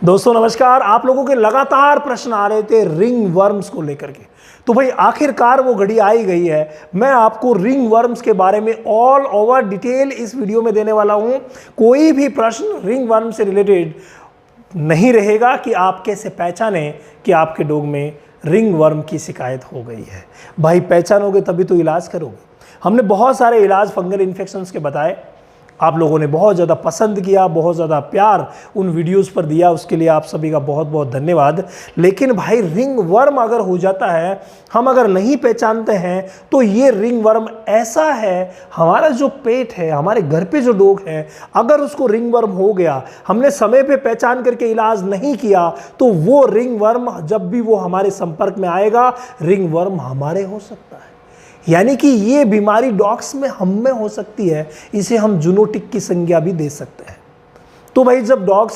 दोस्तों नमस्कार। आप लोगों के लगातार प्रश्न आ रहे थे रिंग वर्म्स को लेकर के, तो भाई आखिरकार वो घड़ी आई गई है। मैं आपको रिंग वर्म्स के बारे में ऑल ओवर डिटेल इस वीडियो में देने वाला हूं। कोई भी प्रश्न रिंग वर्म से रिलेटेड नहीं रहेगा कि आप कैसे पहचानें कि आपके डॉग में रिंग वर्म की शिकायत हो गई है। भाई पहचानोगे तभी तो इलाज करोगे। हमने बहुत सारे इलाज फंगल इन्फेक्शंस के बताए, आप लोगों ने बहुत ज़्यादा पसंद किया, बहुत ज़्यादा प्यार उन वीडियोस पर दिया, उसके लिए आप सभी का बहुत बहुत धन्यवाद। लेकिन भाई रिंग वर्म अगर हो जाता है, हम अगर नहीं पहचानते हैं, तो ये रिंग वर्म ऐसा है, हमारा जो पेट है, हमारे घर पे जो डॉग है, अगर उसको रिंग वर्म हो गया, हमने समय पे पहचान करके इलाज नहीं किया, तो वो रिंग वर्म जब भी वो हमारे संपर्क में आएगा, रिंग वर्म हमारे हो सकता है। यानी कि ये बीमारी डॉग्स में हम में हो सकती है। इसे हम जूनोटिक की संज्ञा भी दे सकते हैं। तो भाई जब डॉग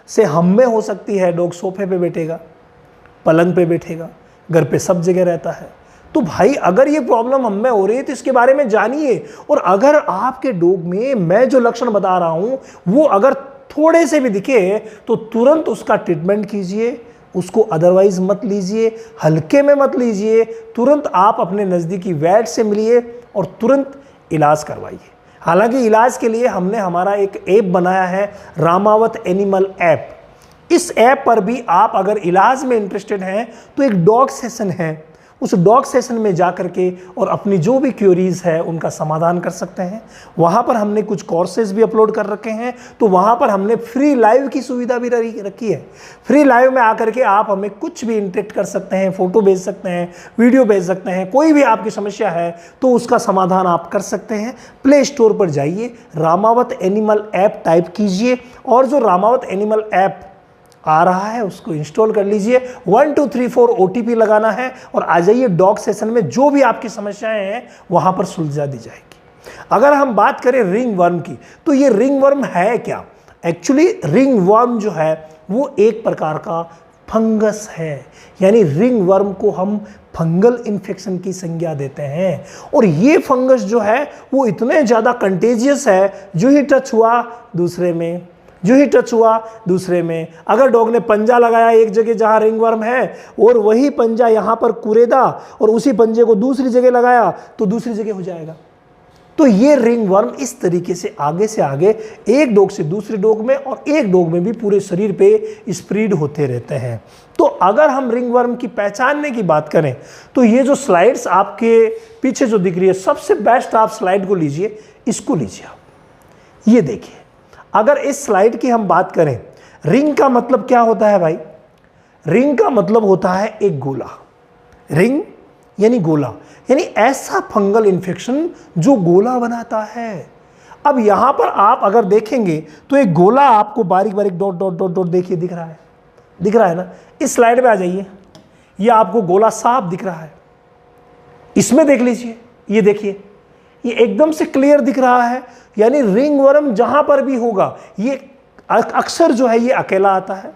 से हम में हो सकती है, डॉग सोफे पे बैठेगा, पलंग पे बैठेगा, घर पे सब जगह रहता है, तो भाई अगर ये प्रॉब्लम हम में हो रही है तो इसके बारे में जानिए। और अगर आपके डॉग में मैं जो लक्षण बता रहा हूँ वो अगर थोड़े से भी दिखे तो तुरंत उसका ट्रीटमेंट कीजिए, उसको अदरवाइज मत लीजिए, हल्के में मत लीजिए। तुरंत आप अपने नज़दीकी वैट से मिलिए और तुरंत इलाज करवाइए। हालांकि इलाज के लिए हमने हमारा एक ऐप बनाया है, रामावत एनिमल ऐप। इस ऐप पर भी आप अगर इलाज में इंटरेस्टेड हैं तो एक डॉग सेशन है, उस डॉग सेशन में जा कर के और अपनी जो भी क्यूरीज है उनका समाधान कर सकते हैं। वहाँ पर हमने कुछ कोर्सेज भी अपलोड कर रखे हैं, तो वहाँ पर हमने फ्री लाइव की सुविधा भी रखी है। फ्री लाइव में आकर के आप हमें कुछ भी इंटरेक्ट कर सकते हैं, फोटो भेज सकते हैं, वीडियो भेज सकते हैं, कोई भी आपकी समस्या है तो उसका समाधान आप कर सकते हैं। प्ले स्टोर पर जाइए, रामावत एनिमल ऐप टाइप कीजिए और जो रामावत एनिमल ऐप आ रहा है उसको इंस्टॉल कर लीजिए। 1 2 3 4 OTP लगाना है और आ जाइए डॉग सेशन में। जो भी आपकी समस्याएं हैं वहां पर सुलझा दी जाएगी। अगर हम बात करें रिंग वर्म की, तो ये रिंग वर्म है क्या? एक्चुअली रिंग वर्म जो है वो एक प्रकार का फंगस है। यानी रिंग वर्म को हम फंगल इन्फेक्शन की संज्ञा देते हैं। और ये फंगस जो है वो इतने ज़्यादा कंटेजियस है, जो ही टच हुआ दूसरे में, जो ही टच हुआ दूसरे में। अगर डॉग ने पंजा लगाया एक जगह जहां रिंग वर्म है और वही पंजा यहां पर कुरेदा और उसी पंजे को दूसरी जगह लगाया तो दूसरी जगह हो जाएगा। तो ये रिंग वर्म इस तरीके से आगे एक डॉग से दूसरे डॉग में और एक डॉग में भी पूरे शरीर पे स्प्रेड होते रहते हैं। तो अगर हम रिंग वर्म की पहचानने की बात करें तो ये जो स्लाइड्स आपके पीछे जो दिख रही है, सबसे बेस्ट आप स्लाइड को लीजिए, इसको लीजिए आप, ये देखिए। अगर इस स्लाइड की हम बात करें, रिंग का मतलब क्या होता है भाई? रिंग का मतलब होता है एक गोला। रिंग यानी गोला, यानी ऐसा फंगल इन्फेक्शन जो गोला बनाता है। अब यहां पर आप अगर देखेंगे तो एक गोला आपको बारीक बारीक डॉट डॉट डॉट डॉट देखिए दिख रहा है, दिख रहा है ना? इस स्लाइड में आ जाइए, ये आपको गोला साफ दिख रहा है। इसमें देख लीजिए, ये देखिए, ये एकदम से क्लियर दिख रहा है। यानी रिंग वर्म जहां पर भी होगा ये अक्सर जो है ये अकेला आता है,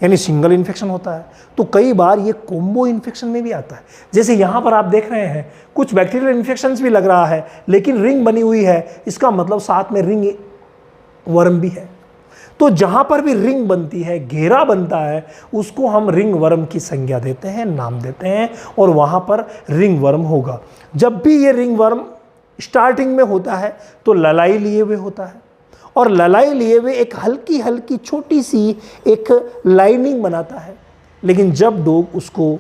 यानी सिंगल इन्फेक्शन होता है। तो कई बार ये कॉम्बो इन्फेक्शन में भी आता है। जैसे यहां पर आप देख रहे हैं कुछ बैक्टीरियल इन्फेक्शंस भी लग रहा है, लेकिन रिंग बनी हुई है, इसका मतलब साथ में रिंग वर्म भी है। तो जहां पर भी रिंग बनती है, घेरा बनता है, उसको हम रिंग वर्म की संज्ञा देते हैं, नाम देते हैं, और वहां पर रिंग वर्म होगा। जब भी ये रिंग वर्म स्टार्टिंग में होता है तो ललाई लिए हुए होता है, और ललाई लिए हुए एक हल्की हल्की छोटी सी एक लाइनिंग बनाता है। लेकिन जब डॉग उसको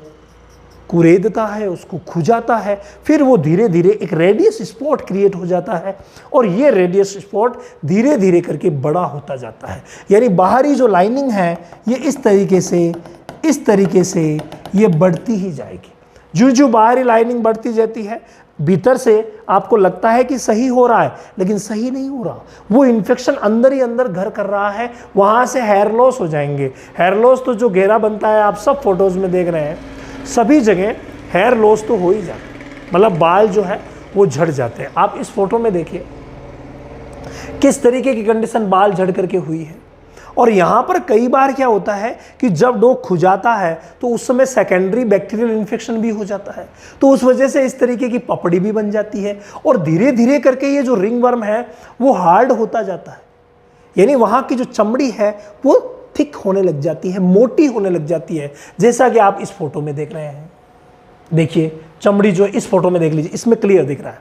कुरेदता है, उसको खुजाता है, फिर वो धीरे धीरे एक रेडियस स्पॉट क्रिएट हो जाता है, और ये रेडियस स्पॉट धीरे धीरे करके बड़ा होता जाता है। यानी बाहरी जो लाइनिंग है ये इस तरीके से ये बढ़ती ही जाएगी। जो जो बाहरी लाइनिंग बढ़ती जाती है, भीतर से आपको लगता है कि सही हो रहा है, लेकिन सही नहीं हो रहा। वो इन्फेक्शन अंदर ही अंदर घर कर रहा है। वहाँ से हेयर लॉस हो जाएंगे। हेयर लॉस तो जो घेरा बनता है आप सब फोटोज़ में देख रहे हैं, सभी जगह हेयर लॉस तो हो ही जाता है, मतलब बाल जो है वो झड़ जाते हैं। आप इस फोटो में देखिए किस तरीके की कंडीशन बाल झड़ करके हुई है। और यहाँ पर कई बार क्या होता है कि जब डॉग खुजाता है तो उस समय सेकेंडरी बैक्टीरियल इन्फेक्शन भी हो जाता है, तो उस वजह से इस तरीके की पपड़ी भी बन जाती है, और धीरे धीरे करके ये जो रिंग वर्म है वो हार्ड होता जाता है। यानी वहाँ की जो चमड़ी है वो थिक होने लग जाती है, मोटी होने लग जाती है, जैसा कि आप इस फोटो में देख रहे हैं। देखिए चमड़ी जो इस फोटो में देख लीजिए, इसमें क्लियर दिख रहा है,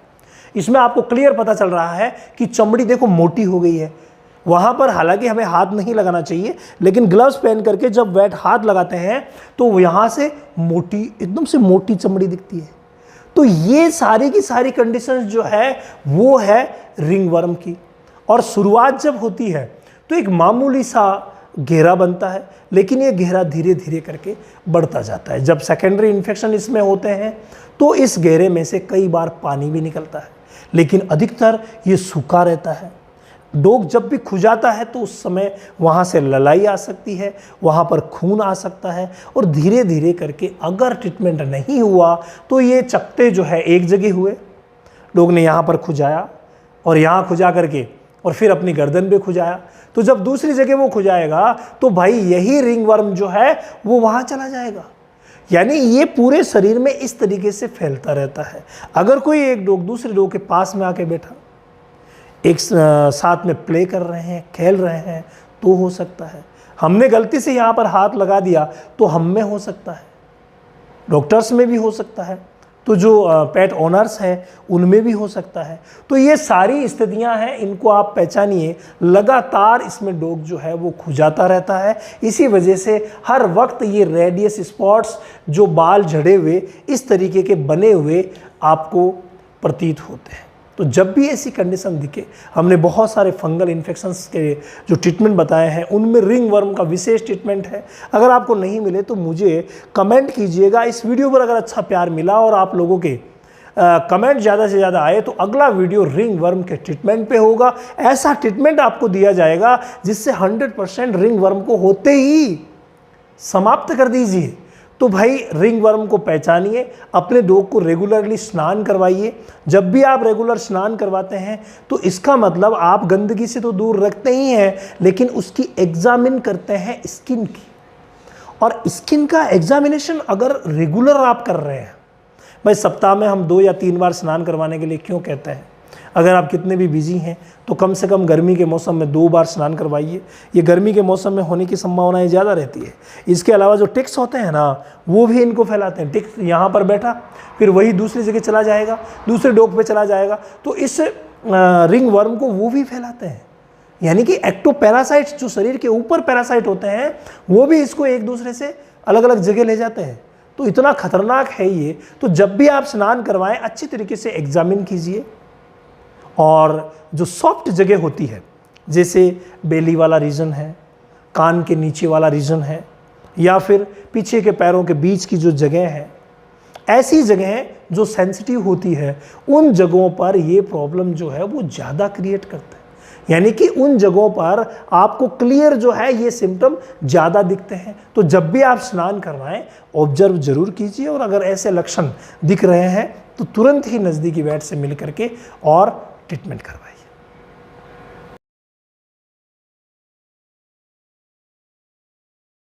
इसमें आपको क्लियर पता चल रहा है कि चमड़ी देखो मोटी हो गई है। वहाँ पर हालांकि हमें हाथ नहीं लगाना चाहिए, लेकिन ग्लव्स पहन करके जब वेट हाथ लगाते हैं तो यहाँ से मोटी, एकदम से मोटी चमड़ी दिखती है। तो ये सारी की सारी कंडीशंस जो है वो है रिंगवर्म की। और शुरुआत जब होती है तो एक मामूली सा घेरा बनता है, लेकिन ये घेरा धीरे धीरे करके बढ़ता जाता है। जब सेकेंडरी इन्फेक्शन इसमें होते हैं तो इस घेरे में से कई बार पानी भी निकलता है, लेकिन अधिकतर ये सूखा रहता है। डोग जब भी खुजाता है तो उस समय वहाँ से ललाई आ सकती है, वहाँ पर खून आ सकता है, और धीरे धीरे करके अगर ट्रीटमेंट नहीं हुआ तो ये चकते जो है एक जगह हुए, डोग ने यहाँ पर खुजाया और यहाँ खुजा करके और फिर अपनी गर्दन पे खुजाया, तो जब दूसरी जगह वो खुजाएगा तो भाई यही रिंगवर्म जो है वो वहाँ चला जाएगा। यानी ये पूरे शरीर में इस तरीके से फैलता रहता है। अगर कोई एक डॉग दूसरे डॉग के पास में आके बैठा, एक साथ में प्ले कर रहे हैं, खेल रहे हैं, तो हो सकता है। हमने गलती से यहाँ पर हाथ लगा दिया तो हम में हो सकता है, डॉक्टर्स में भी हो सकता है, तो जो पेट ओनर्स हैं उनमें भी हो सकता है। तो ये सारी स्थितियां हैं, इनको आप पहचानिए। लगातार इसमें डॉग जो है वो खुजाता रहता है, इसी वजह से हर वक्त ये रेडियस स्पॉट्स, जो बाल झड़े हुए इस तरीके के बने हुए आपको प्रतीत होते हैं। तो जब भी ऐसी कंडीशन दिखे, हमने बहुत सारे फंगल इन्फेक्शंस के जो ट्रीटमेंट बताए हैं उनमें रिंगवर्म का विशेष ट्रीटमेंट है। अगर आपको नहीं मिले तो मुझे कमेंट कीजिएगा। इस वीडियो पर अगर अच्छा प्यार मिला और आप लोगों के कमेंट ज़्यादा से ज़्यादा आए तो अगला वीडियो रिंगवर्म के ट्रीटमेंट पे होगा। ऐसा ट्रीटमेंट आपको दिया जाएगा जिससे 100% रिंगवर्म को होते ही समाप्त कर दीजिए। तो भाई रिंगवर्म को पहचानिए, अपने डॉग को रेगुलरली स्नान करवाइए। जब भी आप रेगुलर स्नान करवाते हैं तो इसका मतलब आप गंदगी से तो दूर रखते ही हैं, लेकिन उसकी एग्जामिन करते हैं स्किन की। और स्किन का एग्जामिनेशन अगर रेगुलर आप कर रहे हैं, भाई सप्ताह में हम 2 या 3 बार स्नान करवाने के लिए क्यों कहते हैं? अगर आप कितने भी बिजी हैं तो कम से कम गर्मी के मौसम में 2 बार स्नान करवाइए। ये गर्मी के मौसम में होने की संभावनाएं ज़्यादा रहती है। इसके अलावा जो टिक्स होते हैं ना, वो भी इनको फैलाते हैं। टिक्स यहाँ पर बैठा, फिर वही दूसरी जगह चला जाएगा, दूसरे डॉग पे चला जाएगा, तो इस रिंगवर्म को वो भी फैलाते हैं। यानी कि एक्टोपैरासाइट्स, जो शरीर के ऊपर पैरासाइट होते हैं, वो भी इसको एक दूसरे से अलग अलग जगह ले जाते हैं। तो इतना खतरनाक है ये। तो जब भी आप स्नान करवाएं अच्छी तरीके से एग्जामिन कीजिए। और जो सॉफ्ट जगह होती है, जैसे बेली वाला रीजन है, कान के नीचे वाला रीजन है, या फिर पीछे के पैरों के बीच की जो जगह है, ऐसी जगहें जो सेंसिटिव होती है, उन जगहों पर ये प्रॉब्लम जो है वो ज़्यादा क्रिएट करता है। यानी कि उन जगहों पर आपको क्लियर जो है ये सिम्टम ज़्यादा दिखते हैं। तो जब भी आप स्नान करवाएं ऑब्जर्व जरूर कीजिए, और अगर ऐसे लक्षण दिख रहे हैं तो तुरंत ही नज़दीकी वेट से मिल करके और ट्रीटमेंट करवाइए।